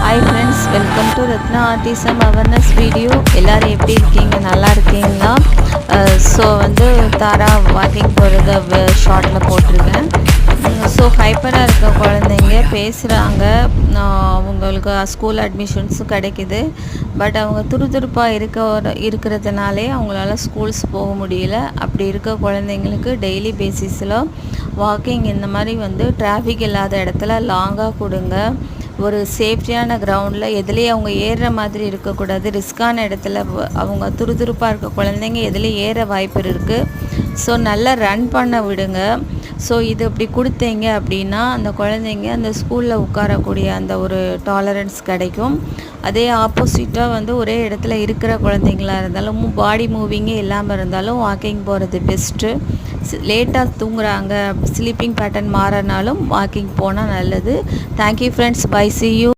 Hi friends, welcome to Ratna autism awareness video. எல்லோரும் எப்படி இருக்கீங்க? நல்லா இருக்கீங்களா? ஸோ தாரா வாக்கிங் போகிறத ஷார்ட்டில் போட்டிருக்கேன். ஸோ ஹைப்பராக இருக்க குழந்தைங்க பேசுகிறாங்க, அவங்களுக்கு ஸ்கூல் அட்மிஷன்ஸும் கிடைக்கிது. பட் அவங்க துருதுருப்பாக இருக்கிறதுனாலே அவங்களால ஸ்கூல்ஸ் போக முடியல. அப்படி இருக்க குழந்தைங்களுக்கு டெய்லி பேசிஸில் வாக்கிங் இந்த மாதிரி டிராஃபிக் இல்லாத இடத்துல லாங்காக கொடுங்க. ஒரு சேஃப்டியான கிரவுண்டில் எதுலேயும் அவங்க ஏறுற மாதிரி இருக்கக்கூடாது. ரிஸ்க்கான இடத்துல அவங்க துருதுருப்பாக இருக்க குழந்தைங்க எதுலேயும் ஏற வாய்ப்பு இருக்குது. ஸோ நல்லா ரன் பண்ண விடுங்க. ஸோ இது இப்படி கொடுத்தீங்க அப்படின்னா அந்த குழந்தைங்க அந்த ஸ்கூலில் உட்காரக்கூடிய அந்த ஒரு டாலரன்ஸ் கிடைக்கும். அதே ஆப்போசிட்டாக ஒரே இடத்துல இருக்கிற குழந்தைங்களாக இருந்தாலும் பாடி மூவிங்கே இல்லாமல் இருந்தாலும் வாக்கிங் போகிறது பெஸ்ட்டு. லேட்டாக தூங்குறாங்க, ஸ்லீப்பிங் பேட்டர்ன் மாறினாலும் வாக்கிங் போனால் நல்லது. Thank you friends, bye, see you.